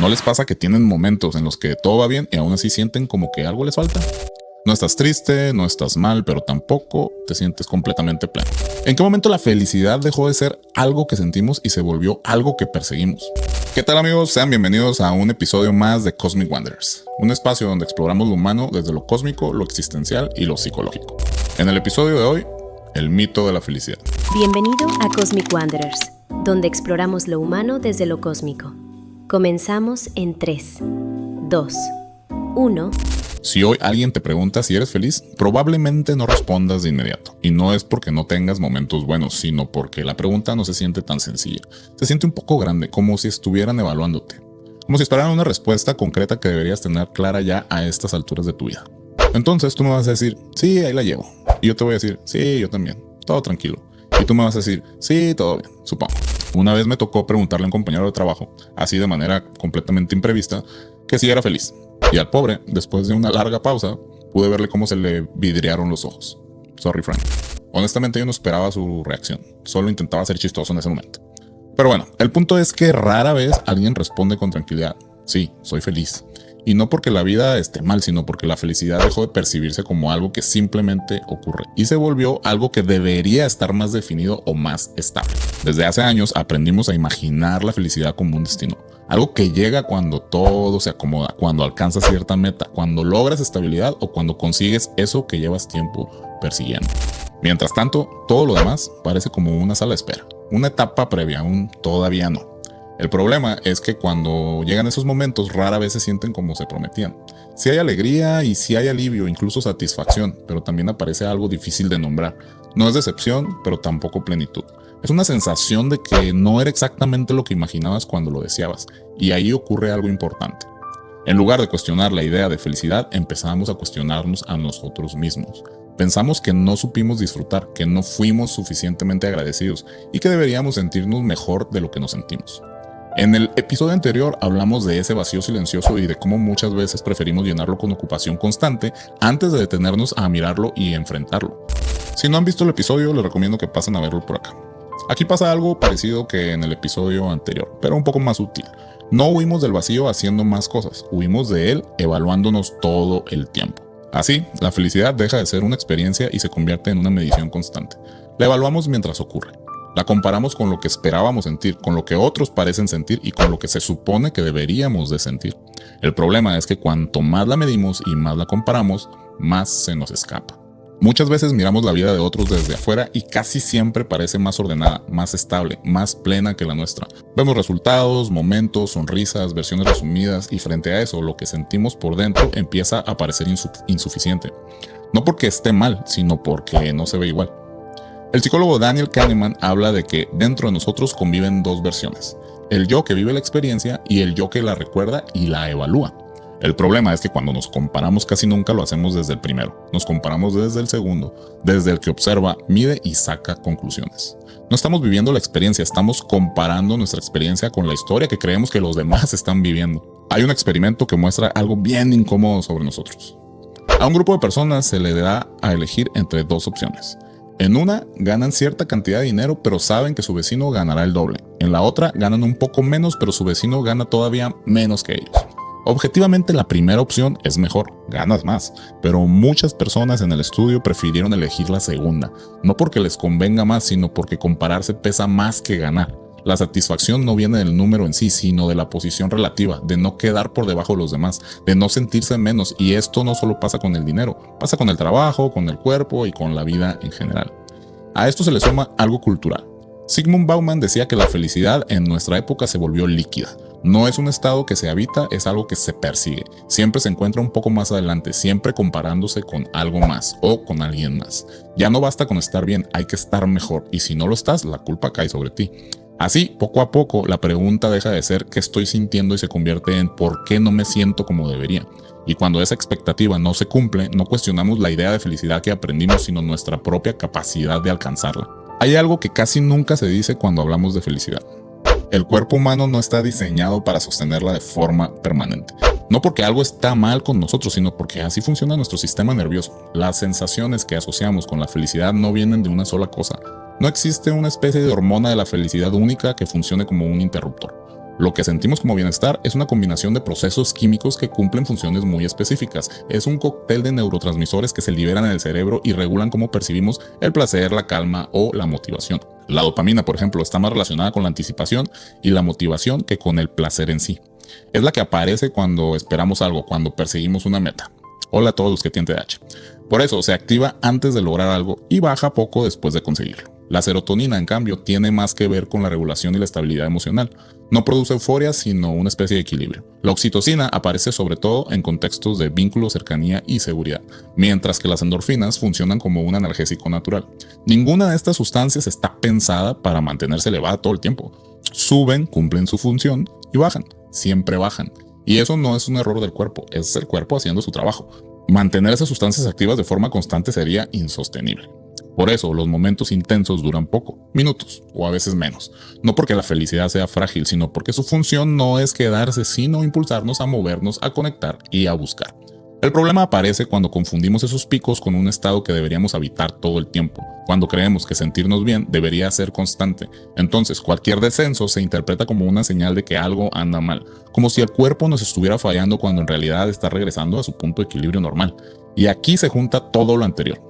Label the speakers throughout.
Speaker 1: ¿No les pasa que tienen momentos en los que todo va bien y aún así sienten como que algo les falta? No estás triste, no estás mal, pero tampoco te sientes completamente pleno. ¿En qué momento la felicidad dejó de ser algo que sentimos y se volvió algo que perseguimos? ¿Qué tal, amigos? Sean bienvenidos a un episodio más de Cosmic Wanderers, un espacio donde exploramos lo humano desde lo cósmico, lo existencial y lo psicológico. En el episodio de hoy, el mito de la felicidad.
Speaker 2: Bienvenido a Cosmic Wanderers, donde exploramos lo humano desde lo cósmico. Comenzamos en 3, 2, 1...
Speaker 1: Si hoy alguien te pregunta si eres feliz, probablemente no respondas de inmediato. Y no es porque no tengas momentos buenos, sino porque la pregunta no se siente tan sencilla. Se siente un poco grande, como si estuvieran evaluándote. Como si esperaran una respuesta concreta que deberías tener clara ya a estas alturas de tu vida. Entonces tú me vas a decir, sí, ahí la llevo. Y yo te voy a decir, sí, yo también. Todo tranquilo. Y tú me vas a decir, sí, todo bien, supongo. Una vez me tocó preguntarle a un compañero de trabajo, así de manera completamente imprevista, que si era feliz. Y al pobre, después de una larga pausa, pude verle cómo se le vidriaron los ojos. Sorry, Frank. Honestamente yo no esperaba su reacción. Solo intentaba ser chistoso en ese momento. Pero bueno, el punto es que rara vez alguien responde con tranquilidad. Sí, soy feliz. Y no porque la vida esté mal, sino porque la felicidad dejó de percibirse como algo que simplemente ocurre y se volvió algo que debería estar más definido o más estable. Desde hace años aprendimos a imaginar la felicidad como un destino. Algo que llega cuando todo se acomoda, cuando alcanzas cierta meta, cuando logras estabilidad o cuando consigues eso que llevas tiempo persiguiendo. Mientras tanto, todo lo demás parece como una sala de espera, una etapa previa, un todavía no. El problema es que cuando llegan esos momentos rara vez se sienten como se prometían. Sí hay alegría y sí hay alivio, incluso satisfacción, pero también aparece algo difícil de nombrar. No es decepción, pero tampoco plenitud. Es una sensación de que no era exactamente lo que imaginabas cuando lo deseabas, y ahí ocurre algo importante. En lugar de cuestionar la idea de felicidad, empezamos a cuestionarnos a nosotros mismos. Pensamos que no supimos disfrutar, que no fuimos suficientemente agradecidos y que deberíamos sentirnos mejor de lo que nos sentimos. En el episodio anterior hablamos de ese vacío silencioso y de cómo muchas veces preferimos llenarlo con ocupación constante antes de detenernos a mirarlo y enfrentarlo. Si no han visto el episodio, les recomiendo que pasen a verlo por acá. Aquí pasa algo parecido que en el episodio anterior, pero un poco más sutil. No huimos del vacío haciendo más cosas, huimos de él evaluándonos todo el tiempo. Así, la felicidad deja de ser una experiencia y se convierte en una medición constante. La evaluamos mientras ocurre. La comparamos con lo que esperábamos sentir, con lo que otros parecen sentir y con lo que se supone que deberíamos de sentir. El problema es que cuanto más la medimos y más la comparamos, más se nos escapa. Muchas veces miramos la vida de otros desde afuera y casi siempre parece más ordenada, más estable, más plena que la nuestra. Vemos resultados, momentos, sonrisas, versiones resumidas y frente a eso lo que sentimos por dentro empieza a parecer insuficiente. No porque esté mal, sino porque no se ve igual. El psicólogo Daniel Kahneman habla de que dentro de nosotros conviven dos versiones, el yo que vive la experiencia y el yo que la recuerda y la evalúa. El problema es que cuando nos comparamos casi nunca lo hacemos desde el primero, nos comparamos desde el segundo, desde el que observa, mide y saca conclusiones. No estamos viviendo la experiencia, estamos comparando nuestra experiencia con la historia que creemos que los demás están viviendo. Hay un experimento que muestra algo bien incómodo sobre nosotros. A un grupo de personas se le da a elegir entre dos opciones. En una, ganan cierta cantidad de dinero, pero saben que su vecino ganará el doble. En la otra, ganan un poco menos, pero su vecino gana todavía menos que ellos. Objetivamente, la primera opción es mejor, ganas más, pero muchas personas en el estudio prefirieron elegir la segunda, no porque les convenga más, sino porque compararse pesa más que ganar. La satisfacción no viene del número en sí, sino de la posición relativa, de no quedar por debajo de los demás, de no sentirse menos, y esto no solo pasa con el dinero, pasa con el trabajo, con el cuerpo y con la vida en general. A esto se le suma algo cultural. Zygmunt Bauman decía que la felicidad en nuestra época se volvió líquida. No es un estado que se habita, es algo que se persigue. Siempre se encuentra un poco más adelante, siempre comparándose con algo más o con alguien más. Ya no basta con estar bien, hay que estar mejor, y si no lo estás, la culpa cae sobre ti. Así, poco a poco, la pregunta deja de ser qué estoy sintiendo y se convierte en por qué no me siento como debería. Y cuando esa expectativa no se cumple, no cuestionamos la idea de felicidad que aprendimos, sino nuestra propia capacidad de alcanzarla. Hay algo que casi nunca se dice cuando hablamos de felicidad. El cuerpo humano no está diseñado para sostenerla de forma permanente. No porque algo está mal con nosotros, sino porque así funciona nuestro sistema nervioso. Las sensaciones que asociamos con la felicidad no vienen de una sola cosa. No existe una especie de hormona de la felicidad única que funcione como un interruptor. Lo que sentimos como bienestar es una combinación de procesos químicos que cumplen funciones muy específicas. Es un cóctel de neurotransmisores que se liberan en el cerebro y regulan cómo percibimos el placer, la calma o la motivación. La dopamina, por ejemplo, está más relacionada con la anticipación y la motivación que con el placer en sí. Es la que aparece cuando esperamos algo, cuando perseguimos una meta. Hola a todos los que tienen TDAH. Por eso se activa antes de lograr algo y baja poco después de conseguirlo. La serotonina, en cambio, tiene más que ver con la regulación y la estabilidad emocional. No produce euforia, sino una especie de equilibrio. La oxitocina aparece sobre todo en contextos de vínculo, cercanía y seguridad, mientras que las endorfinas funcionan como un analgésico natural. Ninguna de estas sustancias está pensada para mantenerse elevada todo el tiempo. Suben, cumplen su función y bajan. Siempre bajan. Y eso no es un error del cuerpo, es el cuerpo haciendo su trabajo. Mantener esas sustancias activas de forma constante sería insostenible. Por eso, los momentos intensos duran poco, minutos o a veces menos. No porque la felicidad sea frágil, sino porque su función no es quedarse, sino impulsarnos a movernos, a conectar y a buscar. El problema aparece cuando confundimos esos picos con un estado que deberíamos habitar todo el tiempo, cuando creemos que sentirnos bien debería ser constante. Entonces, cualquier descenso se interpreta como una señal de que algo anda mal, como si el cuerpo nos estuviera fallando cuando en realidad está regresando a su punto de equilibrio normal. Y aquí se junta todo lo anterior.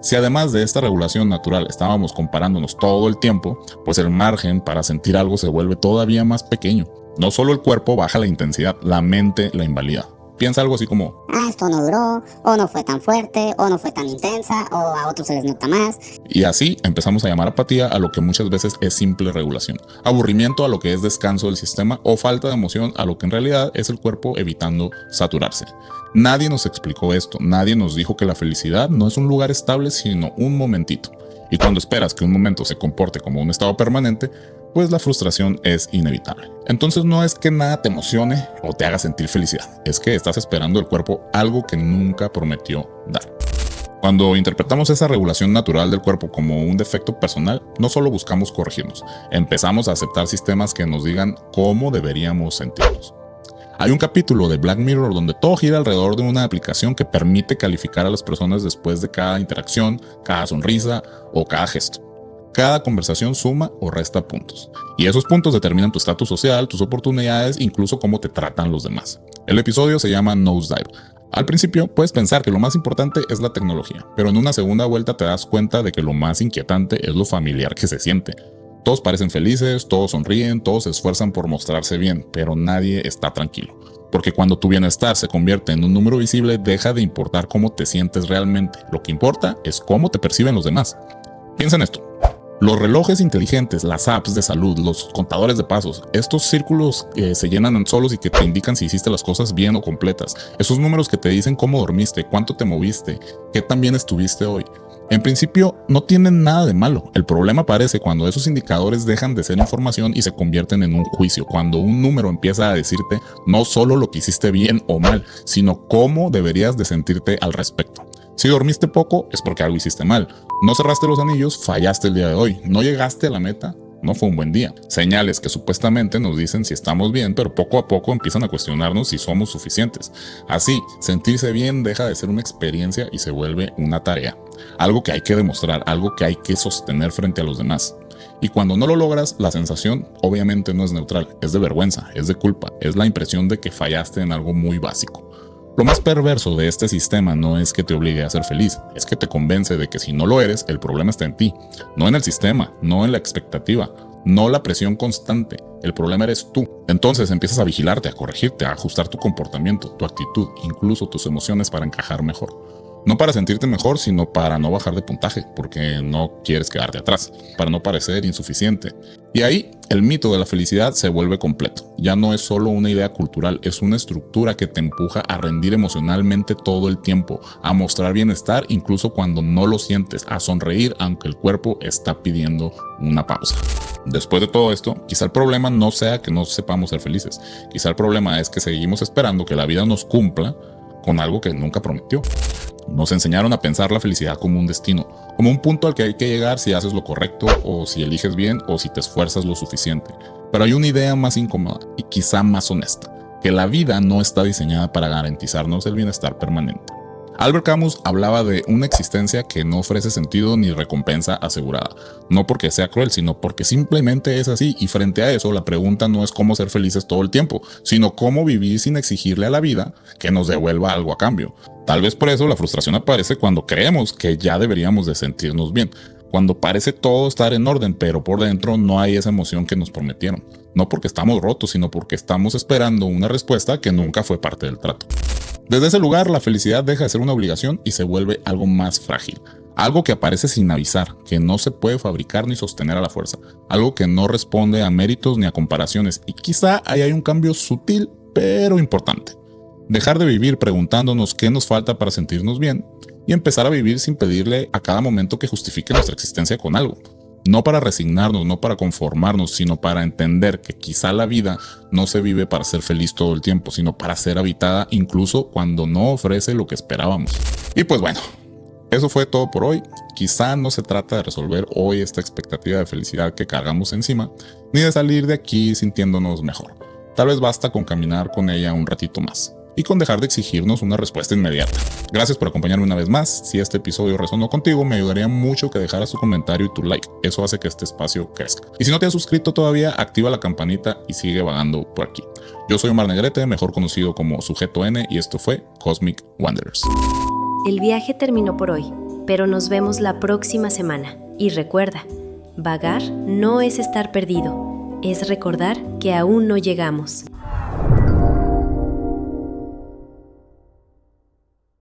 Speaker 1: Si además de esta regulación natural estábamos comparándonos todo el tiempo, pues el margen para sentir algo se vuelve todavía más pequeño. No solo el cuerpo baja la intensidad, la mente la invalida. Piensa algo así como,
Speaker 3: esto no duró, o no fue tan fuerte, o no fue tan intensa, o a otros se les nota más.
Speaker 1: Y así empezamos a llamar apatía a lo que muchas veces es simple regulación, aburrimiento a lo que es descanso del sistema o falta de emoción a lo que en realidad es el cuerpo evitando saturarse. Nadie nos explicó esto, nadie nos dijo que la felicidad no es un lugar estable sino un momentito. Y cuando esperas que un momento se comporte como un estado permanente, pues la frustración es inevitable. Entonces no es que nada te emocione o te haga sentir felicidad, es que estás esperando del cuerpo algo que nunca prometió dar. Cuando interpretamos esa regulación natural del cuerpo como un defecto personal, no solo buscamos corregirnos, empezamos a aceptar sistemas que nos digan cómo deberíamos sentirnos. Hay un capítulo de Black Mirror donde todo gira alrededor de una aplicación que permite calificar a las personas después de cada interacción, cada sonrisa o cada gesto. Cada conversación suma o resta puntos, y esos puntos determinan tu estatus social, tus oportunidades, incluso cómo te tratan los demás. El episodio se llama Nosedive. Al principio puedes pensar que lo más importante es la tecnología, pero en una segunda vuelta te das cuenta de que lo más inquietante es lo familiar que se siente. Todos parecen felices, todos sonríen, todos se esfuerzan por mostrarse bien, pero nadie está tranquilo. Porque cuando tu bienestar se convierte en un número visible, deja de importar cómo te sientes realmente. Lo que importa es cómo te perciben los demás. Piensa en esto. Los relojes inteligentes, las apps de salud, los contadores de pasos, estos círculos que se llenan solos y que te indican si hiciste las cosas bien o completas, esos números que te dicen cómo dormiste, cuánto te moviste, qué tan bien estuviste hoy. En principio no tienen nada de malo. El problema aparece cuando esos indicadores dejan de ser información y se convierten en un juicio, cuando un número empieza a decirte no solo lo que hiciste bien o mal, sino cómo deberías de sentirte al respecto. Si dormiste poco, es porque algo hiciste mal. No cerraste los anillos, fallaste el día de hoy. No llegaste a la meta, no fue un buen día. Señales que supuestamente nos dicen si estamos bien, pero poco a poco empiezan a cuestionarnos si somos suficientes. Así, sentirse bien deja de ser una experiencia y se vuelve una tarea. Algo que hay que demostrar, algo que hay que sostener frente a los demás. Y cuando no lo logras, la sensación obviamente no es neutral, es de vergüenza, es de culpa, es la impresión de que fallaste en algo muy básico. Lo más perverso de este sistema no es que te obligue a ser feliz, es que te convence de que si no lo eres, el problema está en ti, no en el sistema, no en la expectativa, no la presión constante, el problema eres tú. Entonces empiezas a vigilarte, a corregirte, a ajustar tu comportamiento, tu actitud, incluso tus emociones para encajar mejor. No para sentirte mejor, sino para no bajar de puntaje, porque no quieres quedarte atrás, para no parecer insuficiente. Y ahí, el mito de la felicidad se vuelve completo. Ya no es solo una idea cultural, es una estructura que te empuja a rendir emocionalmente todo el tiempo, a mostrar bienestar incluso cuando no lo sientes, a sonreír aunque el cuerpo está pidiendo una pausa. Después de todo esto, quizá el problema no sea que no sepamos ser felices. Quizá el problema es que seguimos esperando que la vida nos cumpla con algo que nunca prometió. Nos enseñaron a pensar la felicidad como un destino, como un punto al que hay que llegar si haces lo correcto o si eliges bien o si te esfuerzas lo suficiente. Pero hay una idea más incómoda y quizá más honesta, que la vida no está diseñada para garantizarnos el bienestar permanente. Albert Camus hablaba de una existencia que no ofrece sentido ni recompensa asegurada. No porque sea cruel, sino porque simplemente es así, y frente a eso la pregunta no es cómo ser felices todo el tiempo, sino cómo vivir sin exigirle a la vida que nos devuelva algo a cambio. Tal vez por eso la frustración aparece cuando creemos que ya deberíamos de sentirnos bien, cuando parece todo estar en orden, pero por dentro no hay esa emoción que nos prometieron. No porque estamos rotos, sino porque estamos esperando una respuesta que nunca fue parte del trato. Desde ese lugar, la felicidad deja de ser una obligación y se vuelve algo más frágil. Algo que aparece sin avisar, que no se puede fabricar ni sostener a la fuerza. Algo que no responde a méritos ni a comparaciones. Y quizá ahí hay un cambio sutil, pero importante. Dejar de vivir preguntándonos qué nos falta para sentirnos bien y empezar a vivir sin pedirle a cada momento que justifique nuestra existencia con algo. No para resignarnos, no para conformarnos, sino para entender que quizá la vida no se vive para ser feliz todo el tiempo, sino para ser habitada incluso cuando no ofrece lo que esperábamos. Y pues bueno, eso fue todo por hoy. Quizá no se trata de resolver hoy esta expectativa de felicidad que cargamos encima, ni de salir de aquí sintiéndonos mejor. Tal vez basta con caminar con ella un ratito más y con dejar de exigirnos una respuesta inmediata. Gracias por acompañarme una vez más. Si este episodio resonó contigo, me ayudaría mucho que dejaras tu comentario y tu like. Eso hace que este espacio crezca. Y si no te has suscrito todavía, activa la campanita y sigue vagando por aquí. Yo soy Omar Negrete, mejor conocido como Sujeto N, y esto fue Cosmic Wanderers.
Speaker 2: El viaje terminó por hoy, pero nos vemos la próxima semana. Y recuerda, vagar no es estar perdido, es recordar que aún no llegamos.